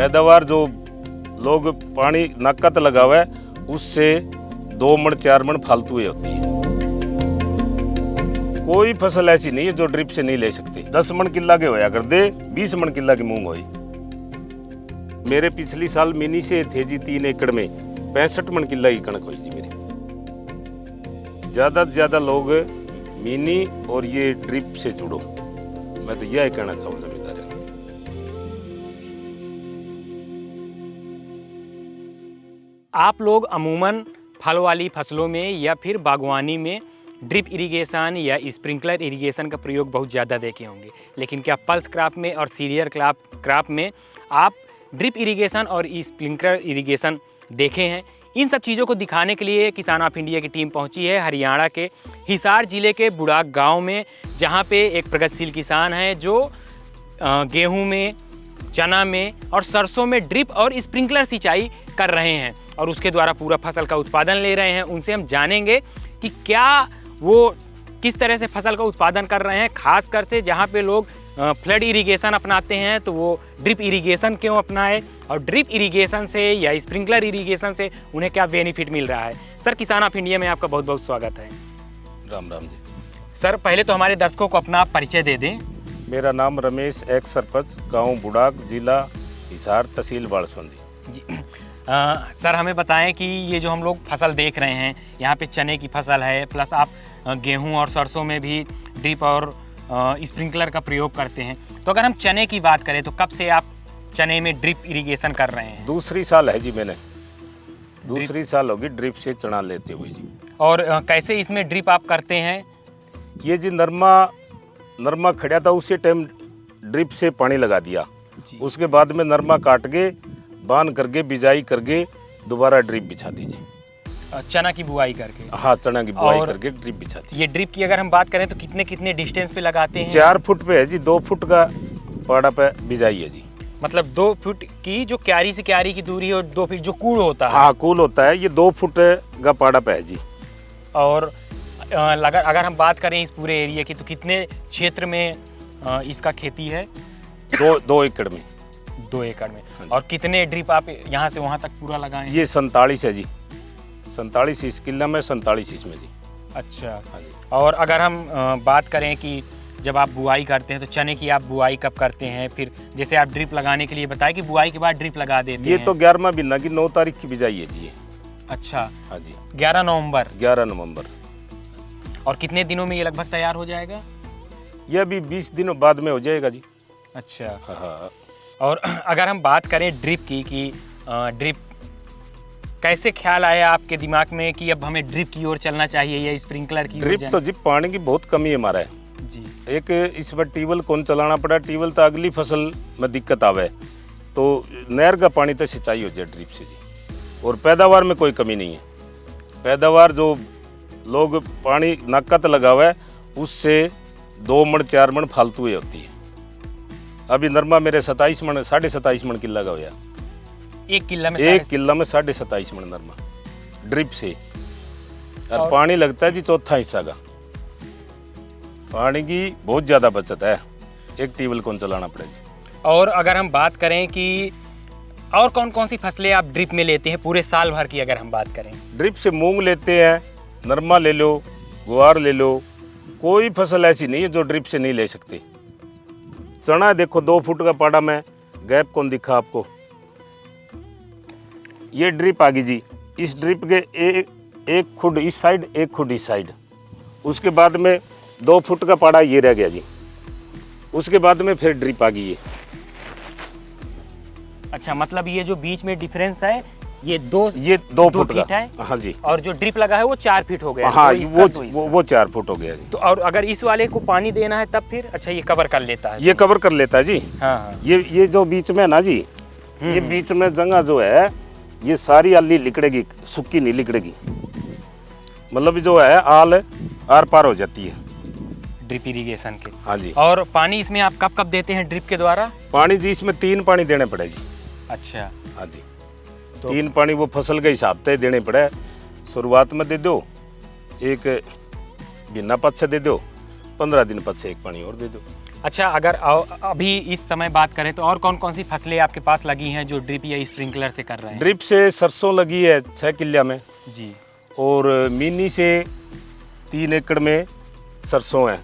पैदावार जो लोग पानी नक्कत लगावे उससे 2 मन 4 मन फालतू ही होती है। कोई फसल ऐसी नहीं है जो ड्रिप से नहीं ले सकती। 10 मन किला के होया कर दे, 20 मन किला की मूंग हुई। मेरे पिछली साल मिनी से थे जी 3 एकड़ में 65 मन किला की कणक हुई जी मेरी। ज्यादा से ज्यादा लोग मिनी और ये ड्रिप से जुड़ो, मैं तो यह कहना चाहूँ जमींदार। आप लोग अमूमन फल वाली फसलों में या फिर बागवानी में ड्रिप इरिगेशन या स्प्रिंकलर इरिगेशन का प्रयोग बहुत ज़्यादा देखे होंगे, लेकिन क्या पल्स क्रॉप में और सीरियल क्रॉप में आप ड्रिप इरिगेशन और स्प्रिंकलर इरिगेशन देखे हैं? इन सब चीज़ों को दिखाने के लिए किसान ऑफ इंडिया की टीम पहुंची है हरियाणा के हिसार ज़िले के बुढ़ाक गांव में, जहां पे एक प्रगतिशील किसान है जो गेहूं में, चना में और सरसों में ड्रिप और स्प्रिंकलर सिंचाई कर रहे हैं और उसके द्वारा पूरा फसल का उत्पादन ले रहे हैं। उनसे हम जानेंगे कि क्या वो किस तरह से फसल का उत्पादन कर रहे हैं, खासकर से जहाँ पे लोग फ्लड इरिगेशन अपनाते हैं तो वो ड्रिप इरिगेशन क्यों अपनाए, और ड्रिप इरिगेशन से या स्प्रिंकलर इरिगेशन से उन्हें क्या बेनिफिट मिल रहा है। सर, किसान ऑफ इंडिया में आपका बहुत बहुत स्वागत है। राम राम जी। सर, पहले तो हमारे दर्शकों को अपना परिचय दे दें। मेरा नाम रमेश, एक्स सरपंच, गांव बुढ़ाक, जिला हिसार, तहसील बालसोंदी जी। सर, हमें बताएं कि ये जो हम लोग फसल देख रहे हैं, यहाँ पे चने की फसल है, प्लस आप गेहूं और सरसों में भी ड्रिप और स्प्रिंकलर का प्रयोग करते हैं। तो अगर हम चने की बात करें तो कब से आप चने में ड्रिप इरिगेशन कर रहे हैं? दूसरी साल है जी, मैंने दूसरी साल होगी ड्रिप से चना लेते हुए जी। और कैसे इसमें ड्रिप आप करते हैं? ये जी नरमा खड़ा था, उसी टाइम ड्रिप से पानी लगा दिया। उसके बाद में नरमा काट के बांध करके बिजाई करके दोबारा ड्रिप बिछा दीजिए। चना की बुआई करके? हाँ, चना की बुआई करके ड्रिप बिछा दी। ये ड्रिप की अगर हम बात करें तो कितने डिस्टेंस पे लगाते हैं? 4 फुट पे है जी, 2 फुट का पाड़ा पे बिजाई है जी। मतलब 2 फुट की जो क्यारी से क्यारी की दूरी और 2 फीट जो कूल होता है? हाँ, कूल होता है, ये 2 फुट का पाड़ा पे है जी। और अगर हम बात करें इस पूरे एरिया की तो कितने क्षेत्र में इसका खेती है? 2 एकड़ में। 2 एकड़ में। और कितने ड्रिप आप यहाँ से वहाँ तक पूरा लगाए हैं? ये 47 है जी, 47 इस किला में, 47 इसमें जी। अच्छा। हाँ जी। और अगर हम बात करें कि जब आप बुआई करते हैं तो चने की आप बुआई कब करते हैं? फिर जैसे आप ड्रिप लगाने के लिए बताएं कि बुआई के बाद ड्रिप लगा देते हैं। ये तो 11वां महीना की 9 तारीख की बिजाई है जी ये। अच्छा। हाँ जी। 11 नवंबर। 11 नवंबर। और कितने दिनों में ये लगभग तैयार हो जाएगा? ये भी 20 दिनों बाद में हो जाएगा जी। अच्छा। हाँ। और अगर हम बात करें ड्रिप की कि ड्रिप कैसे ख्याल आया आपके दिमाग में कि अब हमें ड्रिप की ओर चलना चाहिए या स्प्रिंकलर की? ड्रिप तो जी पानी की बहुत कमी है हमारा जी। एक इस बार ट्यूबवेल कौन चलाना पड़ा, ट्यूबवेल तो अगली फसल में दिक्कत आवे तो नहर का पानी तो सिंचाई हो जाए ड्रिप से जी। और पैदावार में कोई कमी नहीं है। पैदावार जो लोग पानी नक्कत लगावे उससे 2 मन 4 मन फालतू ही होती है। अभी नरमा मेरे 27 मन 27.5 मन किला का होया। एक किला में 27.5 मन नरमा ड्रिप से। और पानी लगता है जी 1/4 हिस्सा का। पानी की बहुत ज़्यादा बचत है, एक ट्यूबवेल कौन चलाना पड़ेगा। और अगर हम बात करें कि और कौन कौन सी फसलें आप ड्रिप में लेते हैं पूरे साल भर की? अगर हम बात करें ड्रिप से मूंग लेते हैं, नरमा ले लो, गुआर ले लो, कोई फसल ऐसी नहीं है जो ड्रिप से नहीं ले सकते। चना देखो 2 फुट का पाड़ा में, गैप कौन दिखा आपको? ये ड्रिप आ गई जी। इस ड्रिप के एक खुड इस साइड, एक खुड इस साइड। उसके बाद में 2 फुट का पाड़ा ये रह गया जी। उसके बाद में फिर ड्रिप आ गई है। अच्छा, मतलब ये जो बीच में डिफरेंस है ये 2 फुट का है। हाँ जी। और जो ड्रिप लगा है वो 4 फीट हो गया। हाँ, वो 4 फुट हो गया जी। तो और अगर इस वाले को पानी देना है तब फिर? अच्छा, ये कवर कर लेता है? ये कवर कर लेता है जी। हाँ। ये जो बीच में है ना जी, ये बीच में जगह जो है ये सारी आली लिकड़ेगी, सूखी नहीं लिकड़ेगी। मतलब जो है आल आर पार हो जाती है ड्रिप इरिगेशन के। हाँ जी। और पानी इसमें आप कब कब देते हैं ड्रिप के द्वारा? पानी जी इसमें 3 पानी देने पड़े जी। अच्छा। हाँ जी। तो 3 पानी वो फसल के हिसाब से देने पड़े। शुरुआत में दे दो, एक महीना पद से दे दो, 15 दिन पद से एक पानी और दे दो। अच्छा, अगर अभी इस समय बात करें तो और कौन कौन सी फसलें आपके पास लगी हैं जो ड्रिप या स्प्रिंकलर से कर रहे हैं? ड्रिप से सरसों लगी है 6 किल्ला में, जी। और मिनी से 3 एकड़ में सरसों है।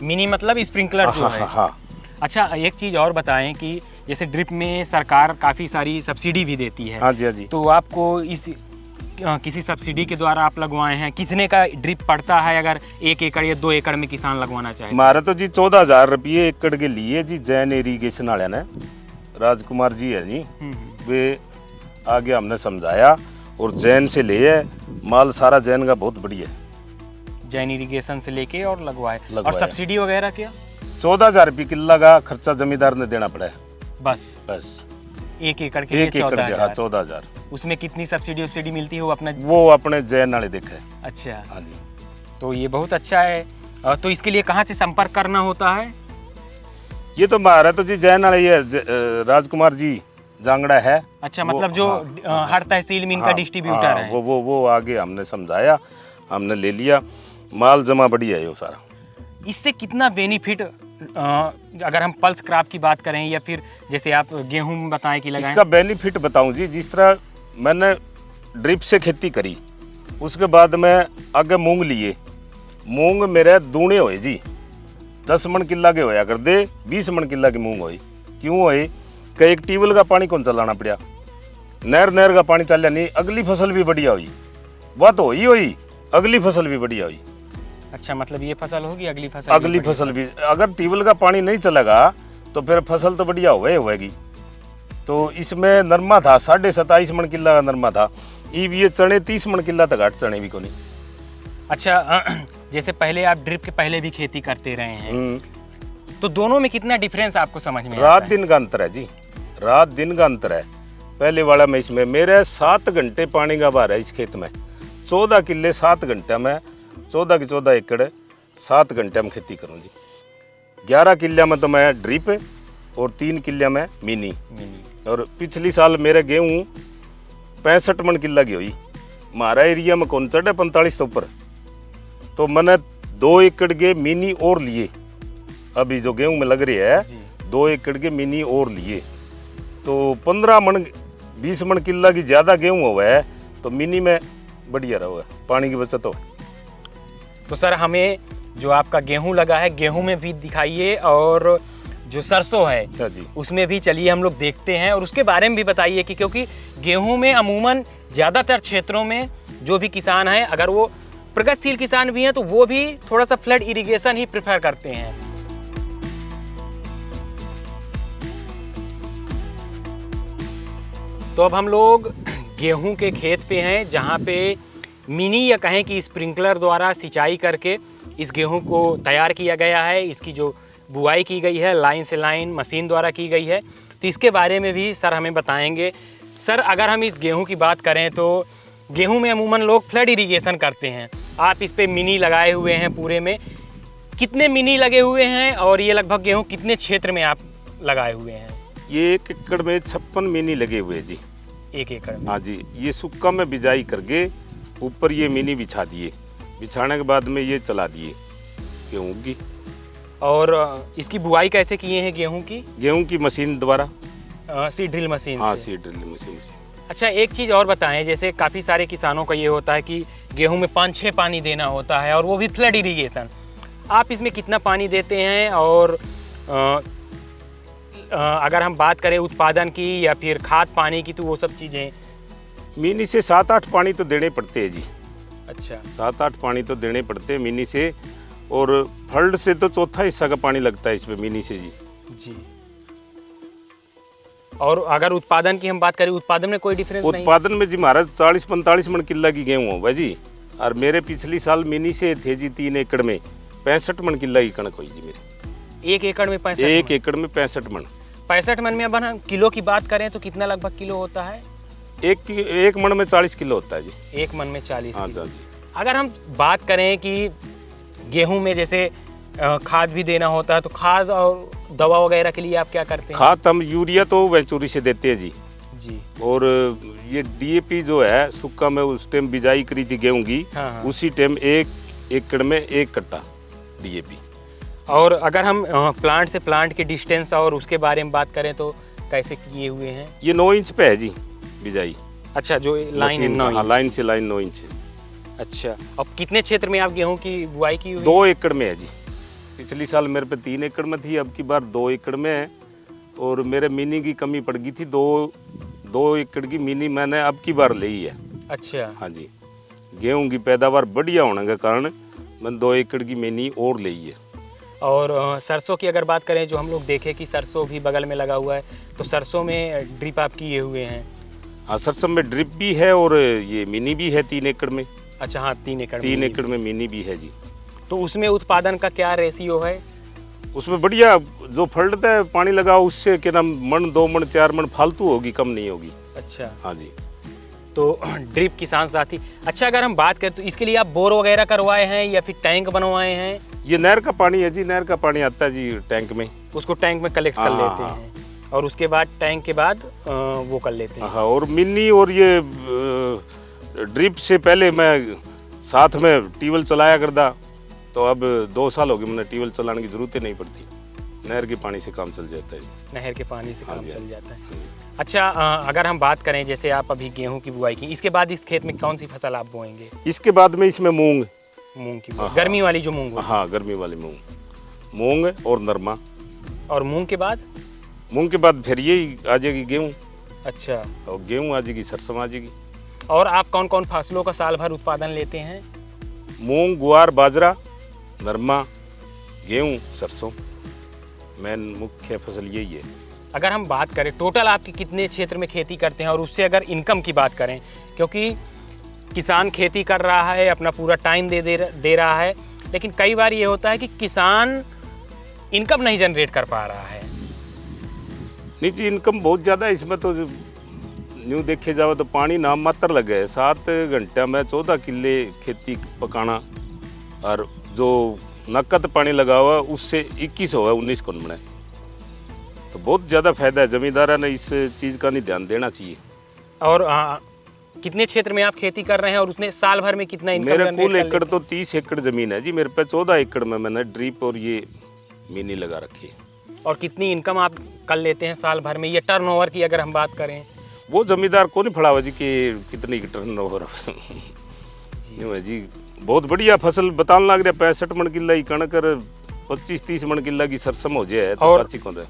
मिनी मतलब स्प्रिंकलर जो हाँ है। हाँ हाँ। अच्छा, एक चीज़ और बताएं कि जैसे ड्रिप में सरकार काफ़ी सारी सब्सिडी भी देती है। हाँ जी, हाँ जी। तो आपको इस किसी सब्सिडी के द्वारा आप लगवाए हैं, कितने का ड्रिप पड़ता है अगर 1 एकड़ या 2 एकड़ में किसान लगवाना चाहे? हमारा तो जी 14,000 रुपये एकड़ के लिए जी जैन इरीगेशन वाले ने, राजकुमार जी है जी, वे आगे हमने समझाया और जैन से ले है माल, सारा जैन का बहुत बढ़िया है। जैन इरिगेशन से लेके और लगवाए। और लगवाया। सब्सिडी वगैरह क्या? 14,000 रुपये किल्ला का खर्चा जमींदार ने देना पड़ा है। बस 1 एकड़ के लिए 1 एकड़ के, हाँ 14,000। उसमें कितनी सब्सिडी मिलती है वो अपना? वो अपने जैन वाले देखे। अच्छा, हाँ जी। तो ये बहुत अच्छा है। तो इसके लिए कहाँ से संपर्क करना होता है? ये तो हमारा तो जी जैन वाले ये राजकुमार जी जांगड़ा है। अच्छा, वो, मतलब जो हर तहसील में इनका डिस्ट्रीब्यूटर है। वो आगे हमने समझाया, हमने ले लिया, माल जमा बढ़िया है वो सारा। इससे कितना बेनिफिट, अगर हम पल्स क्रॉप की बात करें या फिर जैसे आप गेहूं में बताएं कि लगाएं? इसका बेनिफिट बताऊं जी, जिस तरह मैंने ड्रिप से खेती करी, उसके बाद मैं आगे मूंग लिए, मूंग मेरे दूने हुए जी, 10 मन किल्ला के होया कर दे, 20 मन किल्ला की मूंग हुई। क्यों हुई कि एक ट्यूबवेल का पानी कौन चलाना पड़ा, नहर का पानी चलिया नहीं, अगली फसल भी बढ़िया हुई। वह तो हुई अगली फसल भी बढ़िया हुई। अच्छा, मतलब ये फसल होगी, अगली फसल भी, अगर ट्यूबवेल का पानी नहीं चलेगा तो फिर फसल तो बढ़िया होएगी। तो इसमें नरमा था 27.5 मन किल्ला का नरमा था, ये चने 30 मन किल्ला तक, 8 चने भी को नहीं। अच्छा, जैसे पहले आप ड्रिप के पहले भी खेती करते रहे हैं, तो दोनों में कितना डिफरेंस आपको समझ में आता है? रात दिन का अंतर है जी, रात दिन का अंतर है। पहले वाला में इसमें मेरे 7 घंटे पानी का बार है इस खेत में, 14 किल्ले 7 घंटे में, 14 की 14 एकड़ 7 घंटे में खेती करूँ जी। 11 किल्ला में तो मैं ड्रिप और 3 किल्ला में मिनी। और पिछली साल मेरे गेहूँ 65 मन किल्ला की हुई, हमारा एरिया में कौन चढ़े 45 ऊपर, तो मैंने 2 एकड़ के मिनी और लिए। अभी जो गेहूँ में लग रही है 2 एकड़ के मिनी और लिए, तो 15 मन 20 मन किल्ला की ज़्यादा गेहूँ हुआ है, तो मिनी में बढ़िया रहा है, पानी की बचत हो। तो सर, हमें जो आपका गेहूं लगा है, गेहूं में भी दिखाइए, और जो सरसों है जी उसमें भी चलिए हम लोग देखते हैं, और उसके बारे में भी बताइए कि क्योंकि गेहूं में अमूमन ज़्यादातर क्षेत्रों में जो भी किसान हैं, अगर वो प्रगतिशील किसान भी हैं तो वो भी थोड़ा सा फ्लड इरिगेशन ही प्रेफर करते हैं। तो अब हम लोग गेहूं के खेत पे हैं, जहाँ पे मिनी या कहें कि स्प्रिंकलर द्वारा सिंचाई करके इस गेहूं को तैयार किया गया है। इसकी जो बुआई की गई है लाइन से लाइन मशीन द्वारा की गई है, तो इसके बारे में भी सर हमें बताएंगे। सर, अगर हम इस गेहूं की बात करें तो गेहूं में अमूमन लोग फ्लड इरिगेशन करते हैं, आप इस पे मिनी लगाए हुए हैं, पूरे में कितने मिनी लगे हुए हैं और ये लगभग गेहूं कितने क्षेत्र में आप लगाए हुए हैं? ये 1 एकड़ में 56 मिनी लगे हुए जी। 1 एकड़ में? हाँ जी, ये सुक्का में बिजाई करके ऊपर ये मिनी बिछा दिए, बिछाने के बाद में ये चला दिए गेहूँ की। और इसकी बुआई कैसे किए हैं गेहूं की? गेहूँ की मशीन द्वारा, सीड ड्रिल मशीन हाँ से? सीड ड्रिल मशीन से। अच्छा, एक चीज़ और बताएं, जैसे काफ़ी सारे किसानों का ये होता है कि गेहूं में 5-6 पानी देना होता है, और वो भी फ्लड इरिगेशन, आप इसमें कितना पानी देते हैं? और अगर हम बात करें उत्पादन की या फिर खाद पानी की, तो वो सब चीज़ें? मिनी से 7-8 पानी तो देने पड़ते हैं जी। अच्छा, 7-8 पानी तो देने पड़ते हैं मिनी से, और फ्लड से तो चौथा हिस्सा का पानी लगता है इसमें मिनी से जी। और अगर उत्पादन की हम बात करें, उत्पादन में कोई डिफरेंस नहीं? उत्पादन में जी हमारा 40-45 मन किल्ला की गेहूँ होगा जी, और मेरे पिछली साल मिनी से थे जी 3 एकड़ में 65 मन किल्ला की कणक हुई जी मेरी। 1 एकड़ में 65? 1 एकड़ में 65 मन। 65 मन में अब हम किलो की बात करें तो कितना लगभग किलो होता है? एक मन में 40 किलो होता है जी। 1 मन में 40 हाँ किलो। जी। अगर हम बात करें कि गेहूं में जैसे खाद भी देना होता है, तो खाद और दवा वगैरह के लिए आप क्या करते हैं? खाद हम यूरिया तो वेंचुरी से देते हैं जी। और ये डीएपी जो है सुक्का में उस टाइम बिजाई करी थी गेहूं की, हाँ। उसी टाइम 1 एकड़ में 1 कट्टा डीएपी। और अगर हम प्लांट से प्लांट के डिस्टेंस और उसके बारे में बात करें तो कैसे किए हुए हैं? ये 9 इंच पे है जी बिजाई। अच्छा, जो लाइन है 9 हाँ, इंच। लाइन से लाइन 9 इंच है। अच्छा, अब कितने क्षेत्र में आप गेहूं की बुआई की हुई? 2 एकड़ में है जी। पिछली साल मेरे पे 3 एकड़ में थी, अब की बार 2 एकड़ में है। और मेरे मिनी की कमी पड़ गई थी, 2 एकड़ की मिनी मैंने अब की बार ली है। अच्छा, हाँ जी, गेहूं की पैदावार बढ़िया होने के कारण मैंने 2 एकड़ की मिनी और ली है। और सरसों की अगर बात करें, जो हम लोग देखें कि सरसों भी बगल में लगा हुआ है, तो सरसों में ड्रिप आप किए हुए हैं? हाँ, सरसों में ड्रिप भी है और ये मिनी भी है 3 एकड़ में। अच्छा, हाँ, 3 एकड़ 3 एकड़ में मिनी भी है जी। तो उसमें उत्पादन का क्या रेशियो है? उसमें बढ़िया जो फलता है पानी लगाओ उससे क्या नाम, मन 2 मन 4 मन फालतू होगी, कम नहीं होगी। अच्छा, हाँ जी। तो ड्रिप किसान साथी। अच्छा, अगर हम बात करें तो इसके लिए आप बोर वगैरह करवाए हैं या फिर टैंक बनवाए हैं? ये नहर का पानी है जी, नहर का पानी आता है जी टैंक में। उसको टैंक में कलेक्ट कर लेते हैं और उसके बाद टैंक के बाद वो कर लेते हैं। हाँ, और मिनी और ये ड्रिप से पहले मैं साथ में ट्यूबवेल चलाया करता, तो अब 2 साल हो गए मैंने ट्यूबवेल चलाने की जरूरत ही नहीं पड़ती। नहर के पानी से काम चल जाता है। नहर के पानी से हाँ काम जी, चल जाता है। हाँ जी। अच्छा, अगर हम बात करें, जैसे आप अभी गेहूं की बुआई की, इसके बाद इस खेत में कौन सी फसल आप बोएंगे? इसके बाद में इसमें मूंग की हाँ, गर्मी वाली जो मूंग होती हाँ, गर्मी वाली मूंग और नरमा। है। और मूंग के बाद? मूंग के बाद फिर यही आ जाएगी गेहूँ। अच्छा, और गेहूँ आ जाएगी, सरसों आ जाएगी। और आप कौन कौन फसलों का साल भर उत्पादन लेते हैं? मूंग, ग्वार, बाजरा, नरमा, गेहूँ, सरसों, मेन मुख्य फसल यही है। अगर हम बात करें टोटल आपके कितने क्षेत्र में खेती करते हैं, और उससे अगर इनकम की बात करें, क्योंकि किसान खेती कर रहा है, अपना पूरा टाइम दे रहा है, लेकिन कई बार ये होता है कि किसान इनकम नहीं जनरेट कर पा रहा है। नहीं जी, इनकम बहुत ज़्यादा है इसमें तो। न्यू देखे जाओ तो पानी नाम मात्र लगे है। 7 घंटे में 14 किले खेती पकाना, और जो नकद पानी लगा हुआ है उससे 21 हुआ 19 कौन बने। तो बहुत ज़्यादा फायदा है, जमींदारा ने इस चीज़ का नहीं ध्यान देना चाहिए। और कितने क्षेत्र में आप खेती कर रहे हैं और उसने साल भर में कितना इनकम मेरे जनरेट कुल कर एकड़ लेते तो 30 एकड़ ज़मीन है जी। मेरे पे 14 एकड़ में मैंने ड्रिप और ये मिनी लगा रखी है। हैं? और कितनी इनकम आप कर लेते हैं साल भर में, या टर्नओवर की अगर हम बात करें? वो जमींदार को नहीं फड़ावा जी कि कितनी टर्नओवर यूँ है जी। बहुत बढ़िया फसल बताने लग रहा। 65 मन किला की कणक और 25-30 मन किला की सरसम हो जाए तो और अच्छी कौन है।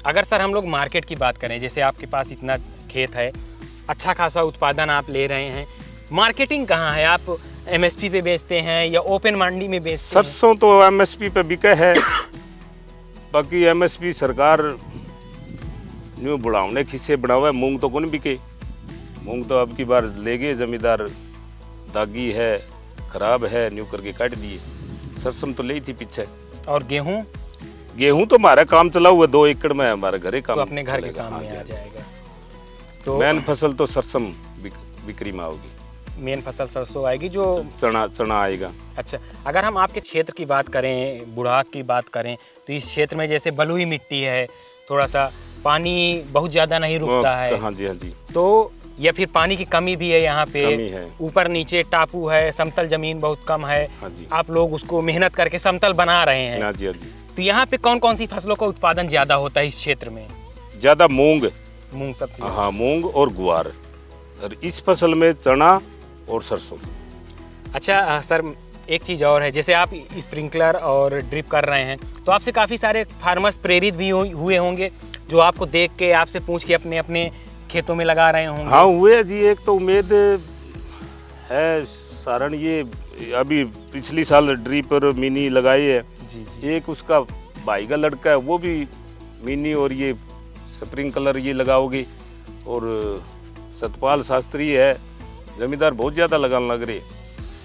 अगर सर हम लोग मार्केट की बात करें, जैसे आपके पास इतना खेत है, अच्छा खासा उत्पादन आप ले रहे हैं, मार्केटिंग कहाँ है? आप एमएसपी पे बेचते हैं या ओपन मंडी में बेचते हैं? सरसों तो एमएसपी पे बिके है। बाकी एमएसपी सरकार न्यू बढ़ाने खिस्से बढ़ावा। मूंग तो कौन बिके। मूंग तो अब की बार ले गए जमींदार, दागी है, खराब है, न्यू करके काट दिए। सरसों तो ले थी पीछे। और गेहूँ? गेहूं तो हमारा काम चला हुआ 2 एकड़ में है, हमारे घरे काम तो अपने घर के चलेगा। काम हाँ में जी, आ हाँ जी। जाएगा। तो मेन फसल तो सरसों बिक्री में होगी। मेन फसल सरसों आएगी, जो चना आएगा। अच्छा, अगर हम आपके क्षेत्र की बात करें, बुढ़ाक की बात करें, तो इस क्षेत्र में जैसे बलुई मिट्टी है, थोड़ा सा पानी बहुत ज़्यादा नहीं रुकता है। हाँ जी, हाँ जी। तो या फिर पानी की कमी भी है यहाँ पे, कमी है। ऊपर नीचे टापू है, समतल जमीन बहुत कम है। हाँ जी। आप लोग उसको मेहनत करके समतल बना रहे हैं। हाँ जी, हाँ जी। तो यहाँ पे कौन कौन सी फसलों का उत्पादन ज़्यादा होता है इस क्षेत्र में? ज़्यादा मूंग। मूंग सबसे? हाँ, मूंग और ग्वार। और इस फसल में चना और सरसों। अच्छा सर, एक चीज़ और है, जैसे आप स्प्रिंकलर और ड्रिप कर रहे हैं, तो आपसे काफ़ी सारे फार्मर्स प्रेरित भी हुए होंगे, जो आपको देख के, आपसे पूछ के अपने अपने खेतों में लगा रहे होंगे। हाँ, हुए जी। एक तो उम्मीद है सारण, ये अभी पिछली साल ड्रिप और मिनी लगाई है जी जी। एक उसका भाई का लड़का है, वो भी मिनी और ये स्प्रिंकलर ये लगाओगे। और सतपाल शास्त्री है, जमींदार बहुत ज़्यादा लगाने लग रहे,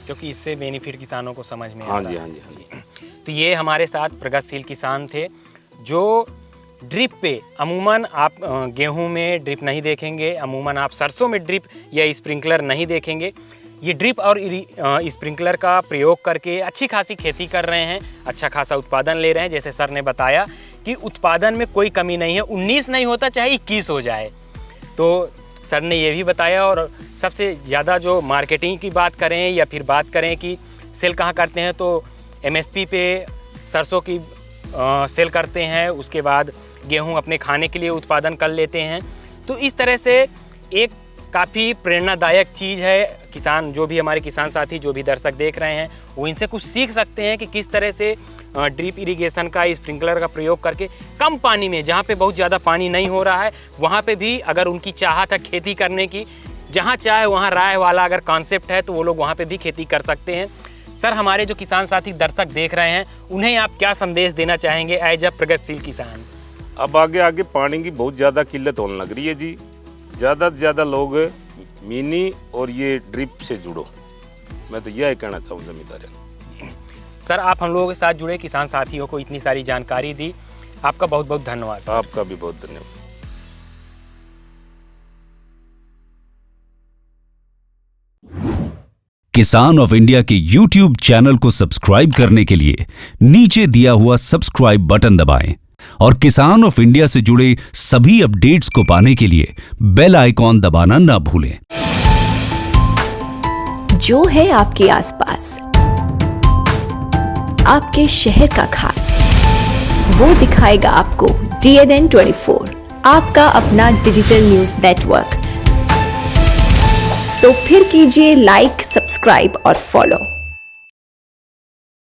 क्योंकि इससे बेनिफिट किसानों को समझ में आ हाँ रहा जी, है। हाँ जी, हाँ जी। तो ये हमारे साथ प्रगतिशील किसान थे, जो ड्रिप पे, अमूमन आप गेहूं में ड्रिप नहीं देखेंगे, अमूमन आप सरसों में ड्रिप या स्प्रिंकलर नहीं देखेंगे। ये ड्रिप और स्प्रिंकलर का प्रयोग करके अच्छी खासी खेती कर रहे हैं, अच्छा खासा उत्पादन ले रहे हैं। जैसे सर ने बताया कि उत्पादन में कोई कमी नहीं है, 19 नहीं होता चाहे 21 हो जाए। तो सर ने ये भी बताया। और सबसे ज़्यादा जो मार्केटिंग की बात करें या फिर बात करें कि सेल कहाँ करते हैं, तो एमएसपी पे सरसों की सेल करते हैं, उसके बाद गेहूं अपने खाने के लिए उत्पादन कर लेते हैं। तो इस तरह से एक काफ़ी प्रेरणादायक चीज़ है। किसान, जो भी हमारे किसान साथी, जो भी दर्शक देख रहे हैं, वो इनसे कुछ सीख सकते हैं कि किस तरह से ड्रिप इरिगेशन का, स्प्रिंकलर का प्रयोग करके कम पानी में, जहाँ पे बहुत ज़्यादा पानी नहीं हो रहा है, वहाँ पे भी अगर उनकी चाहत है खेती करने की, जहाँ चाहे वहाँ राय वाला अगर कॉन्सेप्ट है तो वो लोग वहाँ पे भी खेती कर सकते हैं। सर, हमारे जो किसान साथी दर्शक देख रहे हैं, उन्हें आप क्या संदेश देना चाहेंगे एज अ प्रगतिशील किसान? अब आगे आगे पानी की बहुत ज़्यादा किल्लत होने लग रही है जी। ज़्यादा से ज़्यादा लोग मिनी और ये ड्रिप से जुड़ो, मैं तो यह कहना चाहूँ जमींदार। सर, आप हम लोगों के साथ जुड़े किसान साथियों को इतनी सारी जानकारी दी, आपका बहुत बहुत धन्यवाद सर। आपका भी बहुत धन्यवाद। किसान ऑफ इंडिया के YouTube चैनल को सब्सक्राइब करने के लिए नीचे दिया हुआ सब्सक्राइब बटन दबाएं और किसान ऑफ इंडिया से जुड़े सभी अपडेट्स को पाने के लिए बेल आइकॉन दबाना ना भूलें। जो है आपके आसपास, आपके शहर का खास, वो दिखाएगा आपको DNN 24, आपका अपना डिजिटल न्यूज नेटवर्क। तो फिर कीजिए लाइक, सब्सक्राइब और फॉलो।